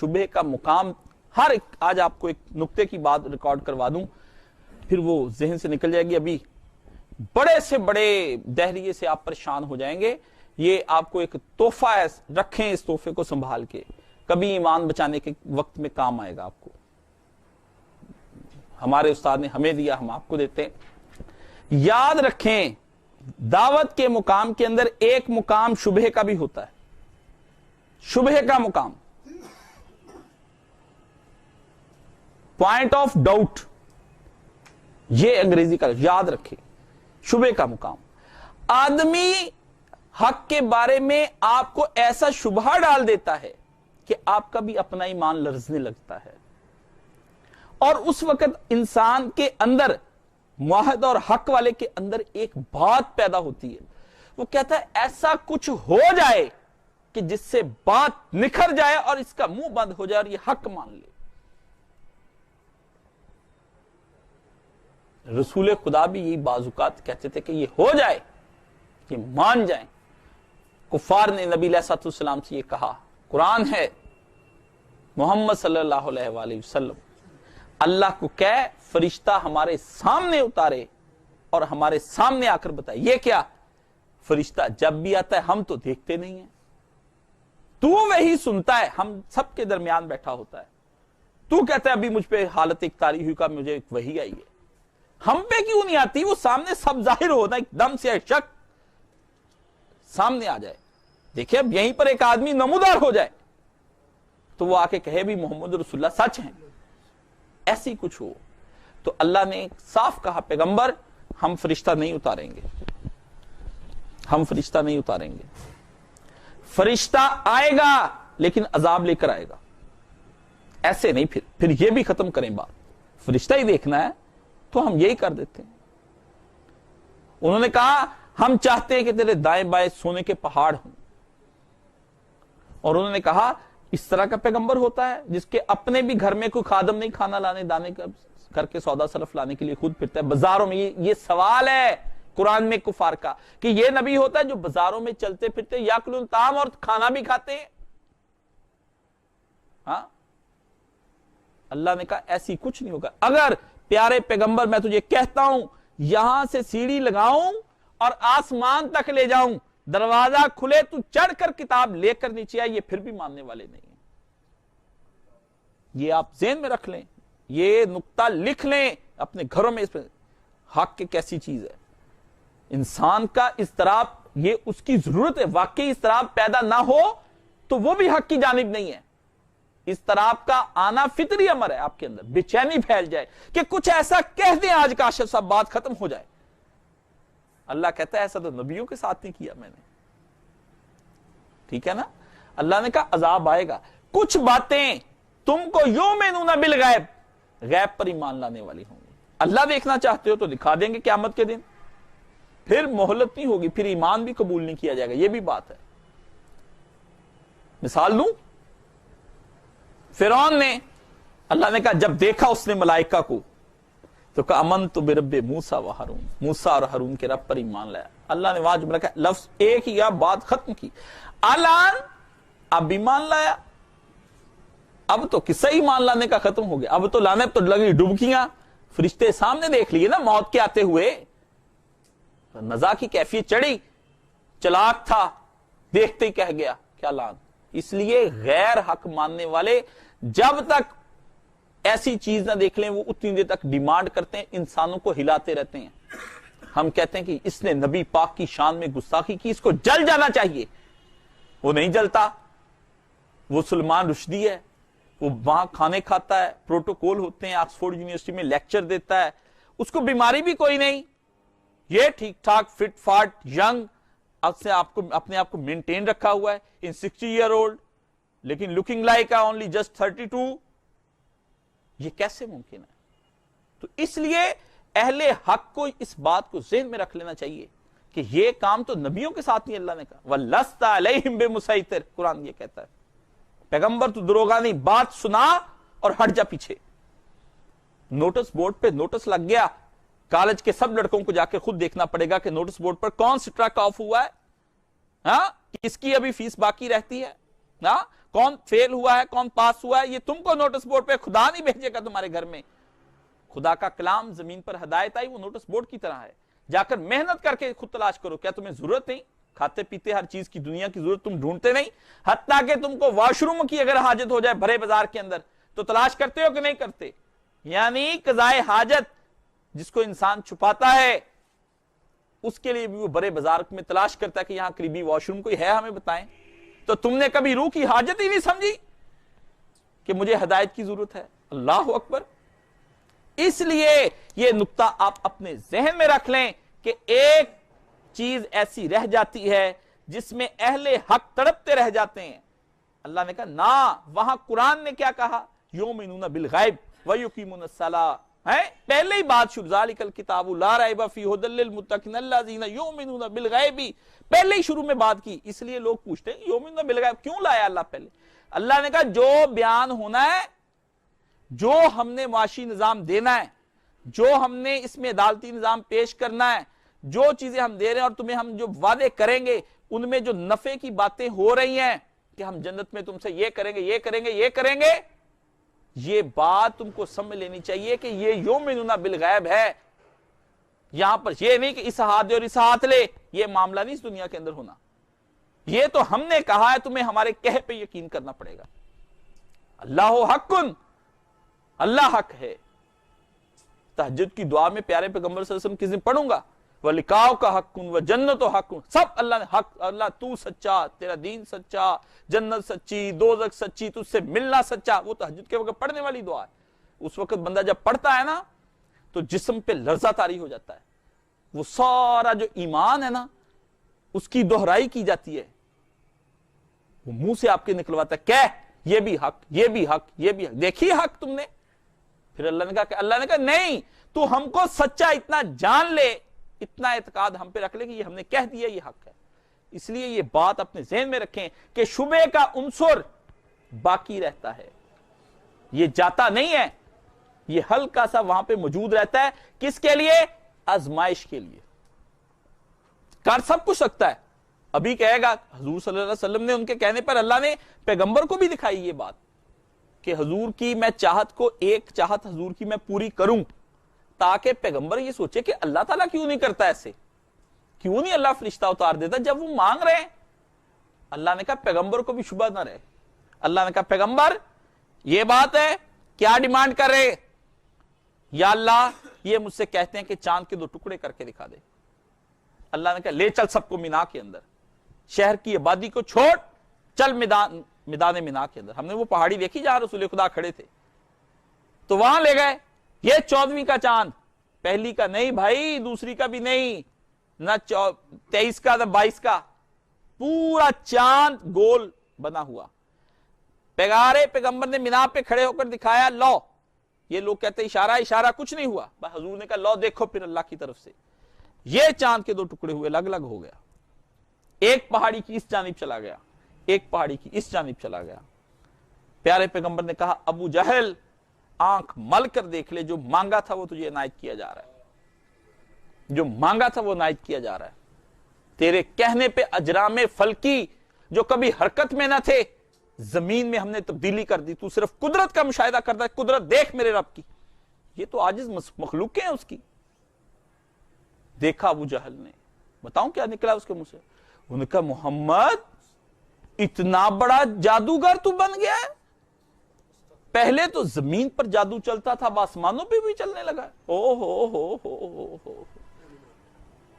شبہ کا مقام ہر ایک، آج آپ کو ایک نقطے کی بات ریکارڈ کروا دوں پھر وہ ذہن سے نکل جائے گی، ابھی بڑے سے بڑے دہریے سے آپ پریشان ہو جائیں گے. یہ آپ کو ایک تحفہ ہے، رکھیں اس تحفے کو سنبھال کے، کبھی ایمان بچانے کے وقت میں کام آئے گا آپ کو. ہمارے استاد نے ہمیں دیا، ہم آپ کو دیتے ہیں. یاد رکھیں دعوت کے مقام کے اندر ایک مقام شبہ کا بھی ہوتا ہے، شبہ کا مقام، پوائنٹ آف ڈاؤٹ، یہ انگریزی کا یاد رکھیں، شبہ کا مقام. آدمی حق کے بارے میں آپ کو ایسا شبہ ڈال دیتا ہے کہ آپ کا بھی اپنا ایمان لرزنے لگتا ہے، اور اس وقت انسان کے اندر، موحد اور حق والے کے اندر ایک بات پیدا ہوتی ہے. وہ کہتا ہے ایسا کچھ ہو جائے کہ جس سے بات نکھر جائے اور اس کا منہ بند ہو جائے اور یہ حق مان لے. رسول خدا بھی یہی بعض اوقات کہتے تھے کہ یہ ہو جائے، کہ مان جائیں. کفار نے نبی علیہ الصلوۃ والسلام سے یہ کہا، قرآن ہے، محمد صلی اللہ علیہ وآلہ وسلم اللہ کو کہے فرشتہ ہمارے سامنے اتارے اور ہمارے سامنے آ کر بتائے. یہ کیا؟ فرشتہ جب بھی آتا ہے ہم تو دیکھتے نہیں ہیں، تو وہی سنتا ہے، ہم سب کے درمیان بیٹھا ہوتا ہے. تو کہتا ہے ابھی مجھ پہ حالت اختاری ہوئی کا مجھے وہی آئی ہے، ہم پہ کیوں نہیں آتی؟ وہ سامنے سب ظاہر ہونا، ایک دم سے شک سامنے آ جائے. دیکھیں اب یہیں پر ایک آدمی نمودار ہو جائے تو وہ آ کے کہے بھی محمد رسول اللہ سچ ہیں، ایسی کچھ ہو. تو اللہ نے صاف کہا پیغمبر ہم فرشتہ نہیں اتاریں گے، ہم فرشتہ نہیں اتاریں گے. فرشتہ آئے گا لیکن عذاب لے کر آئے گا، ایسے نہیں. پھر یہ بھی ختم کریں بات، فرشتہ ہی دیکھنا ہے تو ہم یہی کر دیتے ہیں. انہوں نے کہا ہم چاہتے ہیں کہ تیرے دائیں بائیں سونے کے پہاڑ ہوں، اور انہوں نے کہا اس طرح کا پیغمبر ہوتا ہے جس کے اپنے بھی گھر میں کوئی خادم نہیں، کھانا لانے دانے کر کے سودا صرف لانے کے لیے خود پھرتا ہے بازاروں میں. یہ سوال ہے قرآن میں کفار کا کہ یہ نبی ہوتا ہے جو بازاروں میں چلتے پھرتے یاکلون طعام اور کھانا بھی کھاتے ہیں؟ ہاں، اللہ نے کہا ایسی کچھ نہیں ہوگا. اگر پیارے پیغمبر میں تجھے کہتا ہوں یہاں سے سیڑھی لگاؤں اور آسمان تک لے جاؤں، دروازہ کھلے تو چڑھ کر کتاب لے کر نیچے آئے، یہ پھر بھی ماننے والے نہیں ہیں. یہ آپ ذہن میں رکھ لیں، یہ نقطہ لکھ لیں اپنے گھروں میں. اس پہ حق کی کیسی چیز ہے، انسان کا اضطراب یہ اس کی ضرورت ہے. واقعی اضطراب پیدا نہ ہو تو وہ بھی حق کی جانب نہیں ہے. اضطراب کا آنا فطری امر ہے، آپ کے اندر بے چینی پھیل جائے کہ کچھ ایسا کہہ دیں آج کاشف صاحب بات ختم ہو جائے. اللہ کہتا ہے ایسا تو نبیوں کے ساتھ نہیں کیا میں نے. ٹھیک ہے نا؟ اللہ نے کہا عذاب آئے گا. کچھ باتیں تم کو یؤمنون بالغیب، غیب پر ایمان لانے والی ہوں گی. اللہ دیکھنا چاہتے ہو تو دکھا دیں گے قیامت کے دن، پھر مہلت نہیں ہوگی، پھر ایمان بھی قبول نہیں کیا جائے گا. یہ بھی بات ہے. مثال دوں، فرعون نے، اللہ نے کہا جب دیکھا اس نے ملائکہ کو تو کہا آمنت برب موسیٰ و ہارون، موسیٰ اور ہارون کے رب پر ایمان لایا. اللہ نے وہاں جملہ کہا، لفظ ایک ہی بات ختم کی. الان اب ایمان لایا، اب تو قصہ ایمان لانے کا ختم ہو گیا. اب تو لانے تو لگی ڈبکیاں، فرشتے سامنے دیکھ لیے نا موت کے آتے ہوئے، نزا کی کیفیت چڑھی، چلاک تھا، دیکھتے ہی کہہ گیا کیا لان. اس لیے غیر حق ماننے والے جب تک ایسی چیز نہ دیکھ لیں وہ اتنی دیر تک ڈیمانڈ کرتے ہیں، انسانوں کو ہلاتے رہتے ہیں. ہم کہتے ہیں کہ اس نے نبی پاک کی شان میں گستاخی کی، اس کو جل جانا چاہیے. وہ نہیں جلتا، وہ سلمان رشدی ہے، وہ وہاں کھانے کھاتا ہے، پروٹوکول ہوتے ہیں، آکسفورڈ یونیورسٹی میں لیکچر دیتا ہے، اس کو بیماری بھی کوئی نہیں، یہ ٹھیک ٹھاک فٹ فاٹ ینگ اپنے آپ کو مینٹین رکھا ہوا ہے ان 60 ایئر اولڈ، لیکن لکنگ لائک اونلی جسٹ 32. یہ کیسے ممکن ہے؟ تو اس لیے اہل حق کو اس بات کو ذہن میں رکھ لینا چاہیے کہ یہ کام تو نبیوں کے ساتھ نہیں. اللہ نے کہا وَلَسْتَ عَلَيْهِمْ بِمُسَيْطِرٍ، قرآن یہ کہتا ہے پیغمبر تو دروغہ نہیں، بات سنا اور ہٹ جا پیچھے. نوٹس بورڈ پہ نوٹس لگ گیا، کالج کے سب لڑکوں کو جا کے خود دیکھنا پڑے گا کہ نوٹس بورڈ پر کون سی ٹرک آف ہوا ہے، ہاں کس کی ابھی فیس باقی رہتی ہے، ہاں کون فیل ہوا ہے کون پاس ہوا ہے یہ تم کو نوٹس بورڈ پہ خدا نہیں بھیجے گا تمہارے گھر میں. خدا کا کلام زمین پر ہدایت آئی وہ نوٹس بورڈ کی طرح ہے, جا کر محنت کر کے خود تلاش کرو. کیا تمہیں ضرورت نہیں؟ کھاتے پیتے ہر چیز کی دنیا کی ضرورت تم ڈھونڈتے نہیں؟ حتیٰ کہ تم کو واش روم کی اگر حاجت ہو جائے بھرے بازار کے اندر تو تلاش کرتے ہو کہ نہیں کرتے؟ یعنی قضائے حاجت جس کو انسان چھپاتا ہے اس کے لیے بھی وہ بڑے بازار میں تلاش کرتا ہے کہ یہاں قریبی واش روم کوئی ہے ہمیں بتائیں. تو تم نے کبھی روح کی حاجت ہی نہیں سمجھی کہ مجھے ہدایت کی ضرورت ہے. اللہ اکبر. اس لیے یہ نقطہ آپ اپنے ذہن میں رکھ لیں کہ ایک چیز ایسی رہ جاتی ہے جس میں اہل حق تڑپتے رہ جاتے ہیں. اللہ نے کہا نا, وہاں قرآن نے کیا کہا؟ یؤمنون بالغیب ویقیمون الصلاۃ. پہلے ہی بات شروع, ذالک الکتاب لا ریب فیہ ھدی للمتقین الذین یؤمنون بالغیب, پہلے ہی شروع میں بات کی. اس لیے لوگ پوچھتے ہیں یؤمنون بالغیب کیوں لایا اللہ پہلے؟ اللہ نے کہا جو بیان ہونا ہے, جو ہم نے معاشی نظام دینا ہے, جو ہم نے اس میں عدالتی نظام پیش کرنا ہے, جو چیزیں ہم دے رہے ہیں اور تمہیں ہم جو وعدے کریں گے ان میں جو نفع کی باتیں ہو رہی ہیں کہ ہم جنت میں تم سے یہ کریں گے یہ کریں گے یہ کریں گے, یہ بات تم کو سمجھ لینی چاہیے کہ یہ یؤمنون بالغیب ہے. یہاں پر یہ نہیں کہ اس ہاتھ دے اور اس ہاتھ لے, یہ معاملہ نہیں اس دنیا کے اندر ہونا. یہ تو ہم نے کہا ہے, تمہیں ہمارے کہے پہ یقین کرنا پڑے گا. اللہ حق, اللہ حق ہے. تہجد کی دعا میں پیارے پیغمبر صلی اللہ علیہ وسلم کس دن پڑھوں گا, وَلِقَاؤُكَ حَقٌّ وَجَنَّتُ حَقٌّ, سب اللہ نے حق, اللہ تو سچا, تیرا دین سچا, جنت سچی, دوزخ سچی, تجھ سے ملنا سچا. وہ تہجد کے وقت پڑھنے والی دعا ہے. اس وقت بندہ جب پڑھتا ہے نا تو جسم پہ لرزہ طاری ہو جاتا ہے. وہ سارا جو ایمان ہے نا اس کی دہرائی کی جاتی ہے, وہ منہ سے آپ کے نکلواتا ہے, کہہ یہ بھی حق, یہ بھی حق, یہ بھی حق, دیکھی حق تم نے. پھر اللہ نے کہا نہیں, تو ہم کو سچا اتنا جان لے, اتنا اعتقاد ہم پہ رکھ لے کہ یہ ہم نے کہہ دیا یہ حق ہے. اس لیے یہ بات اپنے ذہن میں رکھیں کہ شبہ کا عنصر باقی رہتا ہے, یہ جاتا نہیں ہے, یہ ہلکا سا وہاں پہ موجود رہتا ہے. کس کے لیے؟ آزمائش کے لیے. کر سب کچھ سکتا ہے. ابھی کہے گا حضور صلی اللہ علیہ وسلم نے, ان کے کہنے پر اللہ نے پیغمبر کو بھی دکھائی یہ بات کہ حضور کی میں چاہت کو, ایک چاہت حضور کی میں پوری کروں, تاکہ پیغمبر یہ سوچے کہ اللہ تعالیٰ کیوں نہیں کرتا ایسے, کیوں نہیں اللہ فرشتہ اتار دیتا جب وہ مانگ رہے ہیں. اللہ نے کہا پیغمبر کو بھی شبہ نہ رہے. اللہ نے کہا پیغمبر یہ بات ہے, کیا ڈیمانڈ کر رہے؟ یا اللہ یہ مجھ سے کہتے ہیں کہ چاند کے 2 ٹکڑے کر کے دکھا دے. اللہ نے کہا لے چل سب کو مینا کے اندر, شہر کی آبادی کو چھوڑ, چل میدان مینا کے اندر. ہم نے وہ پہاڑی دیکھی جہاں رسول خدا کھڑے تھے, تو وہاں لے گئے. یہ 14ویں کا چاند, پہلی کا نہیں بھائی, دوسری کا بھی نہیں, نہ 23 کا نہ 22 کا, پورا چاند گول بنا ہوا. پیغارے پیغمبر نے مینا پہ کھڑے ہو کر دکھایا, لو. یہ لوگ کہتے اشارہ کچھ نہیں ہوا. حضور نے کہا لو دیکھو پھر اللہ کی طرف سے یہ چاند کے 2 ٹکڑے ہوئے, الگ الگ ہو گیا. ایک پہاڑی کی اس جانب چلا گیا, ایک پہاڑی کی اس جانب چلا گیا. پیارے پیغمبر نے کہا ابو جہل آنکھ مل کر دیکھ لے, جو مانگا تھا وہ تجھے عنایت کیا جا رہا ہے, جو مانگا تھا وہ عنایت کیا جا رہا ہے. تیرے کہنے پہ اجرام فلکی جو کبھی حرکت میں نہ تھے زمین میں ہم نے تبدیلی کر دی. تو صرف قدرت کا مشاہدہ کرتا ہے, قدرت دیکھ میرے رب کی, یہ تو عاجز مخلوقیں ہیں اس کی. دیکھا ابو جہل نے, بتاؤں کیا نکلا اس کے منہ سے؟ انہوں نے کہا محمد اتنا بڑا جادوگر تو بن گیا ہے, پہلے تو زمین پر جادو چلتا تھا, آسمانوں پہ بھی چلنے لگا. ہو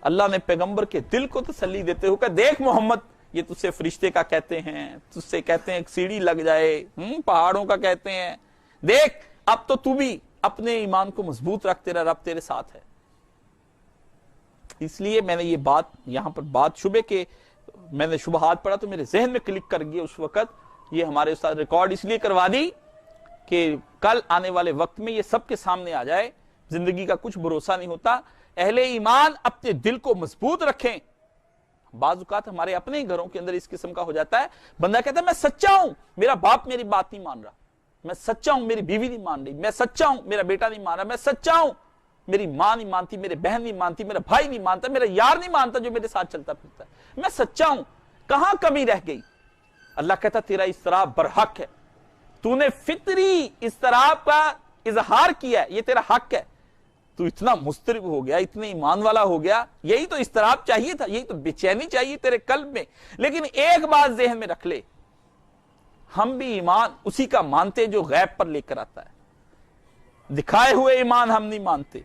اللہ نے پیغمبر کے دل کو تسلی دیتے ہوئے کہا دیکھ محمد, یہ تجھ سے فرشتے کا کہتے ہیں, تجھ سے کہتے ہیں ایک سیڑھی لگ جائے, پہاڑوں کا کہتے ہیں, دیکھ اب تو بھی اپنے ایمان کو مضبوط رکھ, تیرا رب تیرے ساتھ ہے. اس لیے میں نے یہ بات یہاں پر بات شبہ کے, میں نے شبہات پڑھا تو میرے ذہن میں کلک کر گیا اس وقت. یہ ہمارے استاد ریکارڈ اس لیے کروا دی کہ کل آنے والے وقت میں یہ سب کے سامنے آ جائے. زندگی کا کچھ بھروسہ نہیں ہوتا. اہل ایمان اپنے دل کو مضبوط رکھیں. بعض اوقات ہمارے اپنے ہی گھروں کے اندر اس قسم کا ہو جاتا ہے, بندہ کہتا ہے میں سچا ہوں, میرا باپ میری بات نہیں مان رہا, میں سچا ہوں میری بیوی نہیں مان رہی, میں سچا ہوں میرا بیٹا نہیں مان رہا, میں سچا ہوں میری ماں نہیں مانتی, میرے بہن نہیں مانتی, میرا بھائی نہیں مانتا, میرا یار نہیں مانتا جو میرے ساتھ چلتا پھرتا ہے, میں سچا ہوں. کہاں کمی رہ گئی؟ اللہ کہتا تیرا اضطراب برحق ہے، تو نے فطری اضطراب کا اظہار کیا ہے، یہ تیرا حق ہے، تو اتنا مضطرب ہو گیا، اتنے ایمان والا ہو گیا، یہی تو اضطراب چاہیے تھا، یہی تو بے چینی چاہیے تیرے قلب میں۔ لیکن ایک بات ذہن میں رکھ لے، ہم بھی ایمان اسی کا مانتے جو غیب پر لے کر آتا ہے، دکھائے ہوئے ایمان ہم نہیں مانتے۔